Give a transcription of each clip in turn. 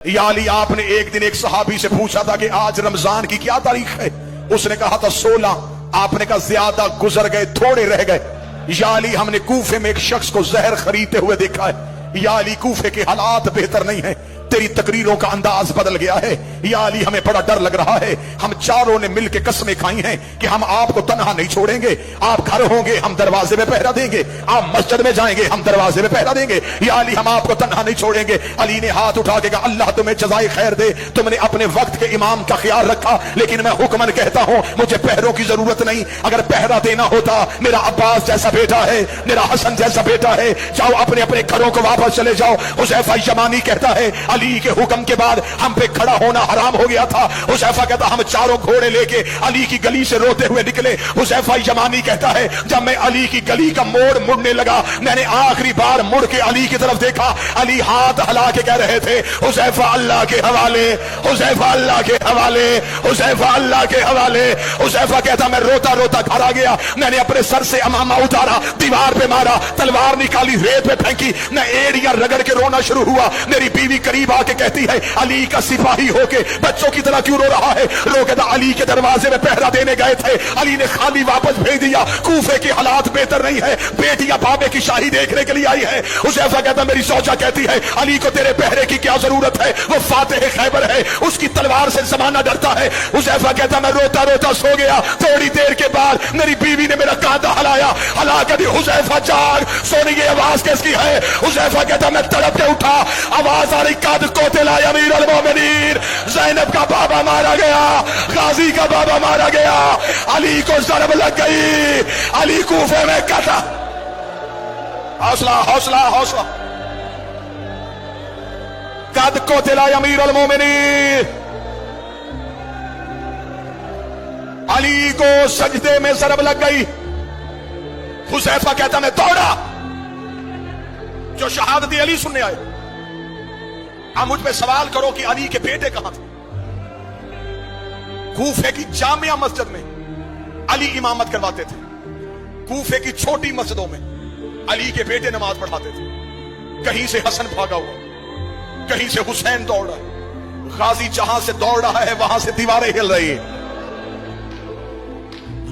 या अली, आपने एक दिन एक सहाबी से पूछा था कि आज रमजान की क्या तारीख है? उसने कहा था 16। आपने कहा ज्यादा गुजर गए, थोड़े रह गए। या अली, हमने कूफे में एक शख्स को जहर खरीदते हुए देखा है। या अली, कूफे के हालात बेहतर नहीं है, तेरी तकरीरों का अंदाज बदल गया है। या अली, हमें बड़ा डर लग रहा है। हम चारों ने मिलकर कस्में खाई हैं कि हम आपको तन्हा नहीं छोड़ेंगे। आप घर होंगे, हम दरवाजे में पहरा देंगे। आप मस्जिद में जाएंगे, हम दरवाजे में पहरा देंगे। या अली, हम आपको तन्हा नहीं छोड़ेंगे। अली ने हाथ उठा के कहा, अल्लाह तुम्हें जज़ाए खैर दे, तुमने अपने वक्त के इमाम का ख्याल रखा, लेकिन मैं हुक्मन कहता हूं, मुझे पहरों की जरूरत नहीं। अगर पहरा देना होता, मेरा अब्बास जैसा बेटा है, मेरा हसन जैसा बेटा है, जाओ अपने अपने घरों को वापस चले जाओ। हुज़ैफा यमानी कहता है, अली के हुक्म के बाद हम पे खड़ा होना हराम हो गया था। हुज़ैफा कहता, हम चारों घोड़े लेके अली की गली से रोते हुए निकले। हुज़ैफा यमानी कहता है, जब मैं अली की गली का मोड़ मुड़ने लगा, मैंने आखिरी बार मुड़ के अली की तरफ देखा। अली हाथ हिला के कह रहे थे, हुज़ैफा अल्लाह के हवाले, हुज़ैफा अल्लाह के हवाले, हुज़ैफा अल्लाह के हवाले। हुज़ैफा कहता, मैं रोता रोता घर आ गया। मैंने अपने सर से अमामा उतारा, दीवार पे मारा, तलवार निकाली, रेत पे फेंकी, मैं एड़ियां रगड़ के रोना शुरू हुआ। मेरी बीवी करीब आके कहती है, अली का सिपाही होके बच्चों की तरह क्यों रो रहा है? रो कहता, अली के दरवाजे में पहरा देने गए थे, अली ने खाली वापस भेज दिया। कूफे के हालात बेहतर नहीं है, बेटियां बाबे की शाही देखने के लिए आई है। हुज़ैफा कहता, मेरी सौजा कहती है, अली को तेरे पहरे की क्या जरूरत है? वो फातेह खैबर है, उसकी तलवार से जमाना डरता है। हुज़ैफा कहता, मैं रोता रोता सो गया। थोड़ी देर के बाद मेरी बीवी ने मेरा कांधा हलाया, हला कर हुज़ैफा जाग, सोने की आवाज किसकी है? हुज़ैफा कहता, मैं तड़प के उठा, आवाज आ रही, कद कोतिला अमीर अल मोमिनीन, ज़ैनब का बाबा मारा गया, गाजी का बाबा मारा गया, अली को ज़रब लग गई, अली कूफे में कता। हौसला हौसला हौसला। कद कोतिला अमीर अल मोमिनीन, अली को सजदे में ज़रब लग गई। हुज़ैफा कहता, मैं दौड़ा, जो शहादत अली सुनने आए। आप मुझ पे सवाल करो कि अली के बेटे कहां थे? कूफे की जामिया मस्जिद में अली इमामत करवाते थे। कूफे की छोटी मस्जिदों में अली के बेटे नमाज पढ़ाते थे। कहीं से हसन भागा हुआ, कहीं से हुसैन दौड़ रहा है। गाजी जहां से दौड़ रहा है, वहां से दीवारें हिल रही है।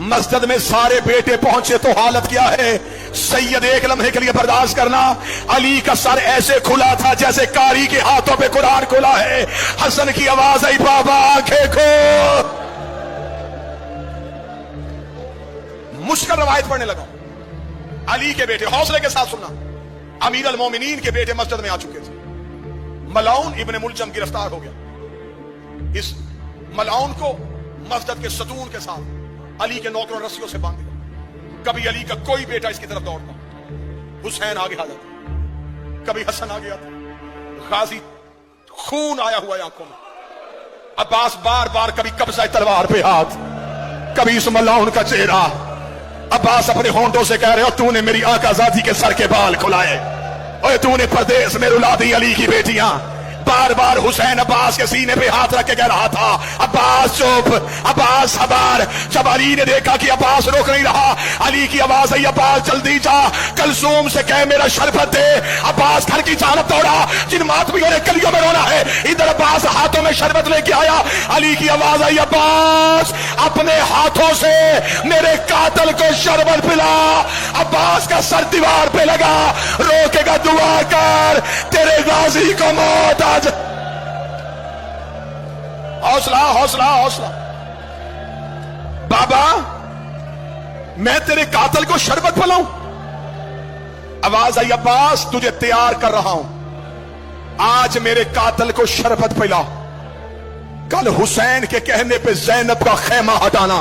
मस्जिद में सारे बेटे पहुंचे तो हालत क्या है? सैयद एक लम्हे के लिए बर्दाश्त करना, अली का सर ऐसे खुला था जैसे कारी के हाथों पे कुरान खुला है। हसन की आवाज आई, बाबा आंखें खोल। मुश्किल रवायत पढ़ने लगा। अली के बेटे, हौसले के साथ सुनना, अमीर अल मोमिनीन के बेटे मस्जिद में आ चुके थे। मलाउन इब्ने मुलजम गिरफ्तार हो गया। इस मलाउन को मस्जिद के सतून के साथ अली के नौकरों रस्सियों से बांध दिया। कभी अली का कोई बेटा इसकी तरफ दौड़ता, हुसैन आगे आ जाता, कभी हसन आ गया था। गाजी खून आया हुआ आंखों में। अब्बास बार बार कभी कब्जा तलवार पे हाथ, कभी इस मलाउन का चेहरा। अब्बास अपने होंठों से कह रहे हो, तूने मेरी आकाज़ादी के सर के बाल खुलाए, और तूने परदेश में रुला दी अली की बेटियां। बार बार हुसैन अब्बास के सीने पे हाथ रख के कह रहा था, अब्बास चुप, अब्बास खबर। जब अली ने देखा कि अब्बास रोक नहीं रहा, अली की आवाज आई, अब्बास जल्दी जा, कलसूम से कह मेरा शरबत दे। अब्बास घर की जानब दौड़ा, जिन मातमियों ने गलियों में रोना है, इधर अब्बास हाथों में शरबत लेके आया। अली की आवाज आई, अब्बास अपने हाथों से मेरे कातिल को शरबत पिला। अब्बास का सर दीवार पे लगा, रोकेगा दुआ कर, तेरे गाजी को मौत आज। हौसला हौसला हौसला। बाबा मैं तेरे कातिल को शरबत पिलाऊं? आवाज आई, अब्बास तुझे तैयार कर रहा हूं, आज मेरे कातिल को शरबत पिला, कल हुसैन के कहने पे ज़ैनब का खेमा हटाना।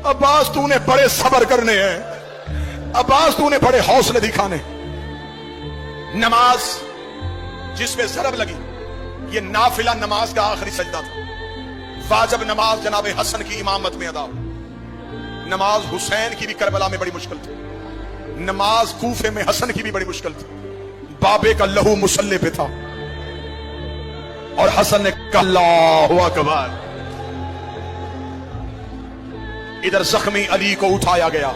अब्बास तूने बड़े सब्र करने हैं, अब्बास तूने बड़े हौसले दिखाने। नमाज जिसमें ज़रब लगी, ये नाफिला नमाज का आखिरी सजदा था। वाजिब नमाज जनाब हसन की इमामत में अदा। नमाज हुसैन की भी करबला में बड़ी मुश्किल थी, नमाज कूफे में हसन की भी बड़ी मुश्किल थी। बाबे का लहू मुसल्ले पे था और हसन ने अल्लाहु अकबर। इधर जख्मी अली को उठाया गया,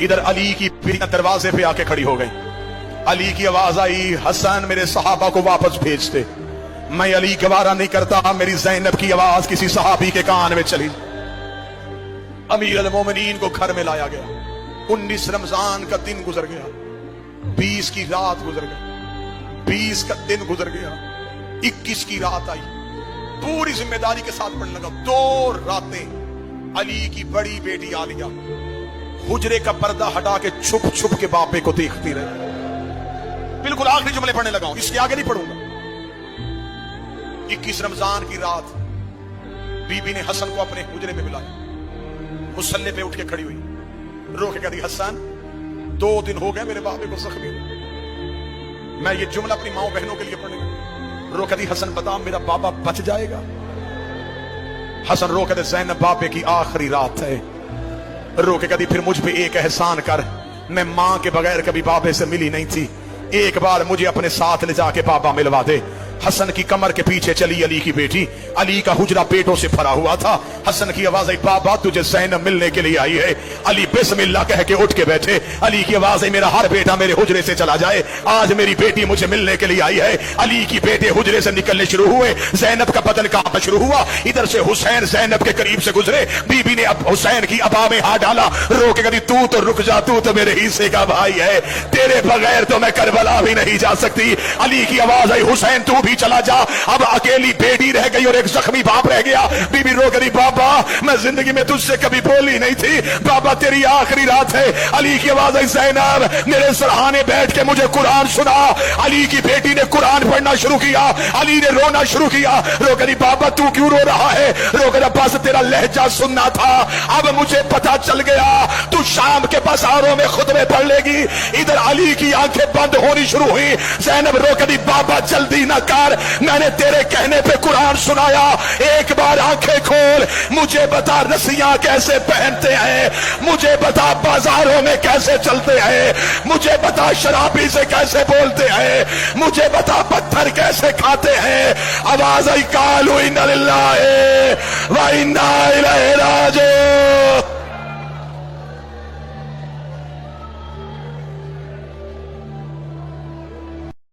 इधर अली की बीवियां दरवाजे पे आके खड़ी हो गई। علی کی آواز آئی حسن میرے صحابہ کو واپس بھیج دے. میں علی گوارا نہیں کرتا میری زینب کی آواز کسی صحابی کے کان میں چلی. امیر المومنین کو گھر میں لایا گیا. 19 رمضان کا دن گزر گیا, 20 کی رات گزر گئی, 20 کا دن گزر گیا, 21 کی رات آئی. پوری ذمہ داری کے ساتھ پڑھنے لگا. 2 راتیں علی کی بڑی بیٹی عالیہ حجرے کا پردہ ہٹا کے چھپ چھپ کے باپے کو دیکھتی رہی. بالکل آخری جملے پڑھنے لگا ہوں, اس کے آگے نہیں پڑھوں گا. 21 رمضان کی رات بی بی نے حسن کو اپنے حجرے میں بلایا. مصلی پہ اٹھ کے کھڑی ہوئی, رو کے کہتی حسن 2 دن ہو گئے میرے باپے کو زخمی. میں یہ جملہ اپنی ماؤں بہنوں کے لیے پڑھنے لگا. رو کہتی حسن بتا میرا بابا بچ جائے گا. حسن رو کہتے زینب باپے کی آخری رات ہے. رو کے کہتی پھر مجھ پہ ایک احسان کر, میں ماں کے بغیر کبھی بابے سے ملی نہیں تھی, ایک بار مجھے اپنے ساتھ لے جا کے بابا ملوا دے. حسن کی کمر کے پیچھے چلی علی کی بیٹی. علی کا حجرہ پیٹوں سے بھرا ہوا تھا. حسن کی آواز آئی بابا تجھے زینب ملنے کے لیے آئی ہے. علی بسم اللہ کہہ کے اٹھ کے بیٹھے. علی کی آواز آئی میرا ہر بیٹا میرے حجرے سے چلا جائے, آج میری بیٹی مجھے ملنے کے لیے آئی ہے. علی کی بیٹے حجرے سے نکلنے شروع ہوئے. زینب کا بدن کانپنا شروع ہوا. ادھر سے حسین زینب کے قریب سے گزرے. بی بی نے اب حسین کی ابا میں ہاتھ ڈالا. رو کے کہتی تو تو رک جا, تو میرے حصے کا بھائی ہے, تیرے بغیر تو میں کربلا بھی نہیں جا سکتی. علی کی آواز آئی حسین تو بھی چلا جا. اب اکیلی بیٹی رہ گئی اور ایک زخمی باپ رہ گیا. بی بی رو کری بابا میں زندگی میں تجھ سے کبھی بولی نہیں تھی, بابا تیری آخری رات ہے. علی کی آواز آئی زینب میرے سرہانے بیٹھ کے مجھے قرآن سنا. علی کی بیٹی نے قرآن پڑھنا شروع کیا. علی نے رونا شروع کیا. رو کری بابا تو کیوں رو رہا ہے؟ رو کر بس تیرا لہجہ سننا تھا, اب مجھے پتا چل گیا تو شام کے بازاروں میں خطبے پڑھ لے گی. ادھر علی کی آنکھیں بند ہونی شروع ہوئی. زینب رو کری بابا جلدی نہ کر, میں نے تیرے کہنے پہ قرآن سنایا, ایک بار آنکھیں کھول, مجھے بتا رسیاں کیسے پہنتے ہیں, مجھے بتا بازاروں میں کیسے چلتے ہیں, مجھے بتا شرابی سے کیسے بولتے ہیں, مجھے بتا پتھر کیسے کھاتے ہیں. آواز آئی قالوا انا للہ و انا الیہ راجعون.